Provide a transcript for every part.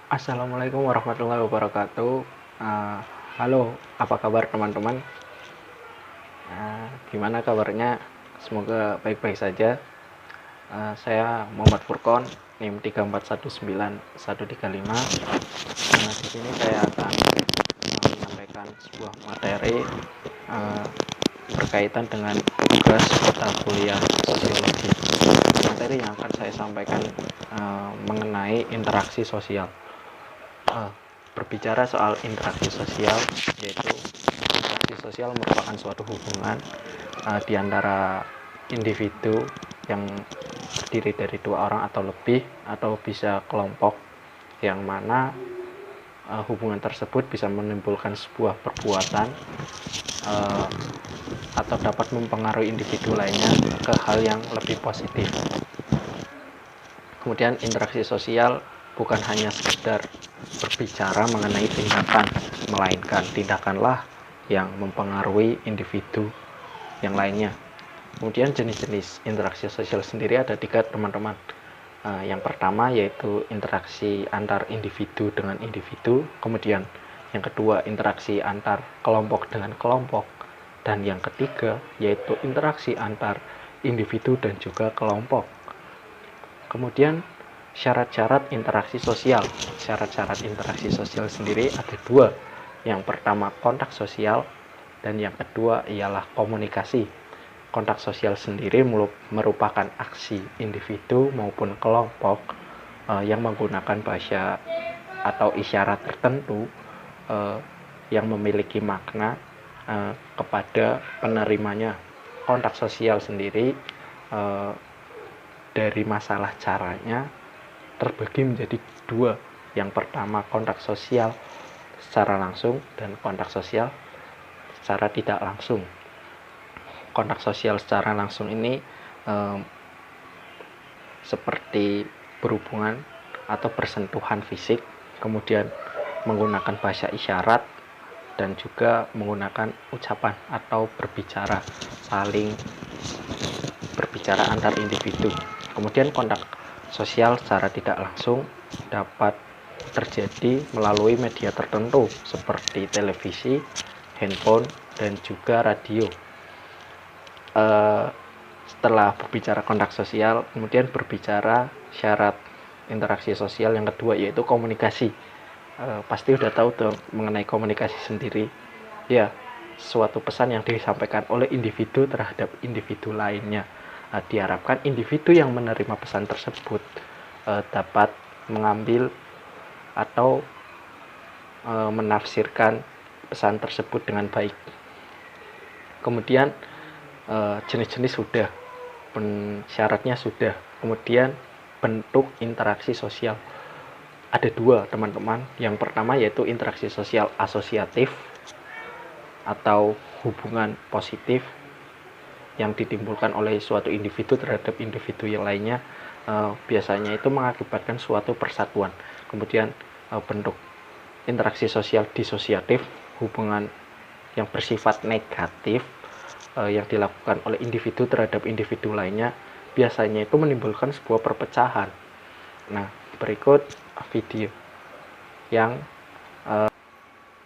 Assalamualaikum warahmatullahi wabarakatuh. Eh, Halo, apa kabar teman-teman? Gimana kabarnya? Semoga baik-baik saja. Saya Muhammad Furkon, NIM 3419135. Di sini saya akan menyampaikan sebuah materi eh, berkaitan dengan tugas mata kuliah sosiologi. Materi yang akan saya sampaikan mengenai interaksi sosial. Berbicara soal interaksi sosial, yaitu interaksi sosial merupakan suatu hubungan di antara individu yang terdiri dari dua orang atau lebih, atau bisa kelompok, yang mana hubungan tersebut bisa menimbulkan sebuah perbuatan atau dapat mempengaruhi individu lainnya ke hal yang lebih positif. Kemudian interaksi sosial bukan hanya sekedar berbicara mengenai tindakan, melainkan tindakanlah yang mempengaruhi individu yang lainnya. Kemudian jenis-jenis interaksi sosial sendiri ada 3, teman-teman. Yang pertama yaitu interaksi antar individu dengan individu, kemudian yang kedua interaksi antar kelompok dengan kelompok, dan yang ketiga yaitu interaksi antar individu dan juga kelompok. Kemudian syarat-syarat interaksi sosial. Syarat-syarat interaksi sosial sendiri ada 2. Yang pertama kontak sosial, dan yang kedua ialah komunikasi. Kontak sosial sendiri merupakan aksi individu maupun kelompok yang menggunakan bahasa atau isyarat tertentu yang memiliki makna kepada penerimanya. Kontak sosial sendiri dari masalah caranya terbagi menjadi 2. Yang pertama kontak sosial secara langsung, dan kontak sosial secara tidak langsung. Kontak sosial secara langsung ini seperti berhubungan atau bersentuhan fisik, kemudian menggunakan bahasa isyarat, dan juga menggunakan ucapan atau berbicara, saling berbicara antar individu. Kemudian kontak sosial secara tidak langsung dapat terjadi melalui media tertentu seperti televisi, handphone, dan juga radio. Setelah berbicara kontak sosial, kemudian berbicara syarat interaksi sosial yang kedua yaitu komunikasi. Pasti udah tahu tuh mengenai komunikasi sendiri. Ya, suatu pesan yang disampaikan oleh individu terhadap individu lainnya. Diharapkan individu yang menerima pesan tersebut dapat mengambil atau menafsirkan pesan tersebut dengan baik. Kemudian jenis-jenis sudah, syaratnya sudah. Kemudian bentuk interaksi sosial ada 2, teman-teman. Yang pertama yaitu interaksi sosial asosiatif atau hubungan positif yang ditimbulkan oleh suatu individu terhadap individu yang lainnya, biasanya itu mengakibatkan suatu persatuan. Kemudian bentuk interaksi sosial disosiatif, hubungan yang bersifat negatif yang dilakukan oleh individu terhadap individu lainnya, biasanya itu menimbulkan sebuah perpecahan. Nah, berikut video yang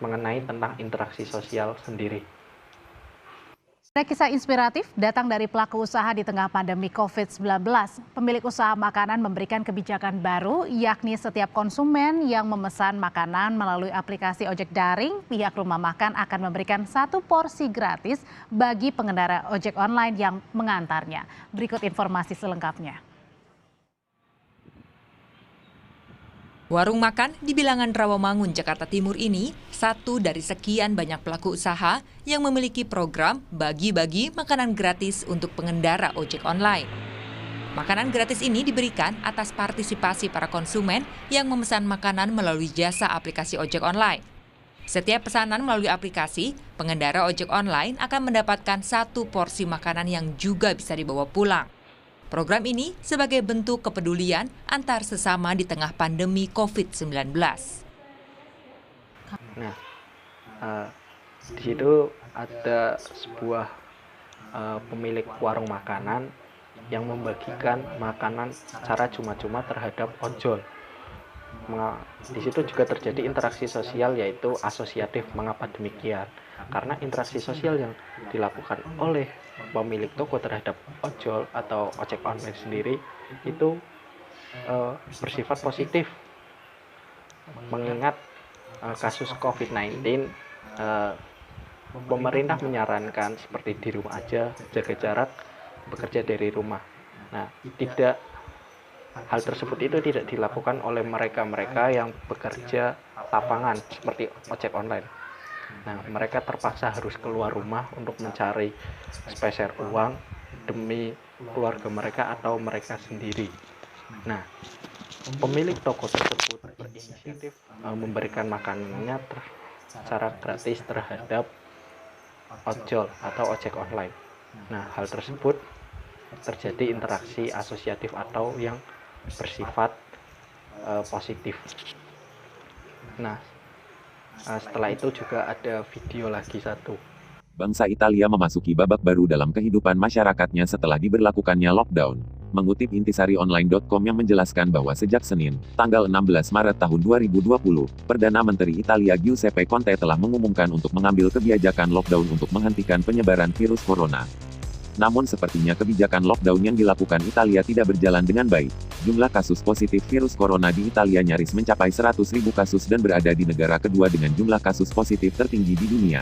mengenai tentang interaksi sosial sendiri. Ada kisah inspiratif datang dari pelaku usaha di tengah pandemi COVID-19. Pemilik usaha makanan memberikan kebijakan baru, yakni setiap konsumen yang memesan makanan melalui aplikasi ojek daring, pihak rumah makan akan memberikan 1 porsi gratis bagi pengendara ojek online yang mengantarnya. Berikut informasi selengkapnya. Warung makan di bilangan Rawamangun, Jakarta Timur ini satu dari sekian banyak pelaku usaha yang memiliki program bagi-bagi makanan gratis untuk pengendara ojek online. Makanan gratis ini diberikan atas partisipasi para konsumen yang memesan makanan melalui jasa aplikasi ojek online. Setiap pesanan melalui aplikasi, pengendara ojek online akan mendapatkan 1 porsi makanan yang juga bisa dibawa pulang. Program ini sebagai bentuk kepedulian antar sesama di tengah pandemi COVID-19. Nah, di situ ada sebuah pemilik warung makanan yang membagikan makanan secara cuma-cuma terhadap ojol. Di situ juga terjadi interaksi sosial, yaitu asosiatif. Mengapa demikian? Karena interaksi sosial yang dilakukan oleh pemilik toko terhadap ojol atau ojek online sendiri itu bersifat positif. Mengingat kasus COVID-19, pemerintah menyarankan seperti di rumah aja, jaga jarak, bekerja dari rumah. Nah, hal tersebut itu tidak dilakukan oleh mereka-mereka yang bekerja lapangan seperti ojek online. Nah, mereka terpaksa harus keluar rumah untuk mencari spesial uang demi keluarga mereka atau mereka sendiri. Nah, pemilik toko tersebut berinisiatif memberikan makanannya secara gratis terhadap ojol atau ojek online. Nah, hal tersebut terjadi interaksi asosiatif atau yang bersifat positif. Nah, setelah itu juga ada video lagi satu. Bangsa Italia memasuki babak baru dalam kehidupan masyarakatnya setelah diberlakukannya lockdown. Mengutip intisarionline.com yang menjelaskan bahwa sejak Senin, tanggal 16 Maret tahun 2020, Perdana Menteri Italia Giuseppe Conte telah mengumumkan untuk mengambil kebijakan lockdown untuk menghentikan penyebaran virus corona. Namun sepertinya kebijakan lockdown yang dilakukan Italia tidak berjalan dengan baik. Jumlah kasus positif virus corona di Italia nyaris mencapai 100.000 kasus dan berada di negara kedua dengan jumlah kasus positif tertinggi di dunia.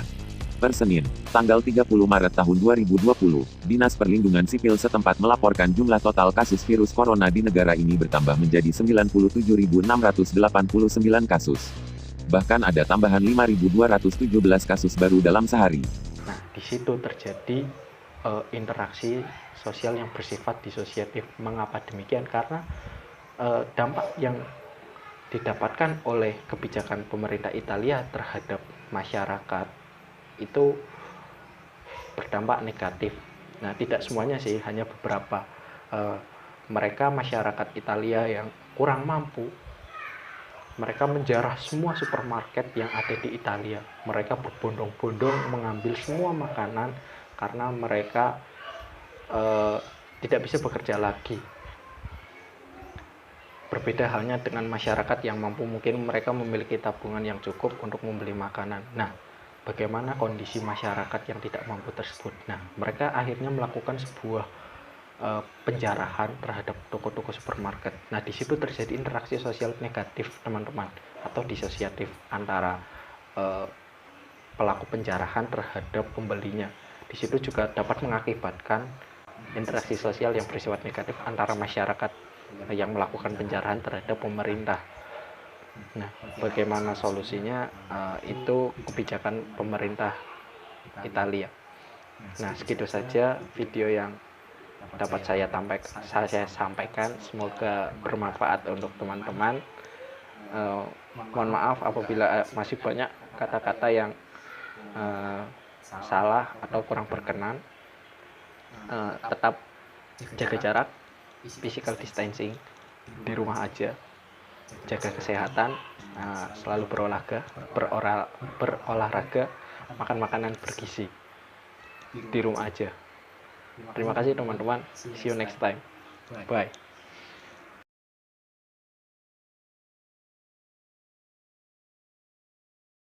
Per Senin, tanggal 30 Maret tahun 2020, Dinas Perlindungan Sipil setempat melaporkan jumlah total kasus virus corona di negara ini bertambah menjadi 97.689 kasus. Bahkan ada tambahan 5.217 kasus baru dalam sehari. Nah, di situ terjadi interaksi sosial yang bersifat disosiatif. Mengapa demikian? Karena dampak yang didapatkan oleh kebijakan pemerintah Italia terhadap masyarakat itu berdampak negatif. Nah, tidak semuanya sih, hanya beberapa. Mereka masyarakat Italia yang kurang mampu, mereka menjarah semua supermarket yang ada di Italia. Mereka berbondong-bondong mengambil semua makanan karena mereka tidak bisa bekerja lagi. Berbeda halnya dengan masyarakat yang mampu, mungkin mereka memiliki tabungan yang cukup untuk membeli makanan. Nah, bagaimana kondisi masyarakat yang tidak mampu tersebut? Nah, mereka akhirnya melakukan sebuah penjarahan terhadap toko-toko supermarket. Nah, di situ terjadi interaksi sosial negatif, teman-teman, atau disosiatif antara pelaku penjarahan terhadap pembelinya. Di situ juga dapat mengakibatkan interaksi sosial yang bersifat negatif antara masyarakat yang melakukan penjarahan terhadap pemerintah. Nah, bagaimana solusinya? Itu kebijakan pemerintah Italia. Nah, segitu saja video yang dapat saya sampaikan. Semoga bermanfaat untuk teman-teman. Mohon maaf apabila masih banyak kata-kata yang salah atau kurang berkenan. Tetap jaga jarak, physical distancing, di rumah aja, jaga kesehatan, selalu berolahraga, makan makanan bergizi, di rumah aja. Terima kasih teman-teman, see you next time, bye.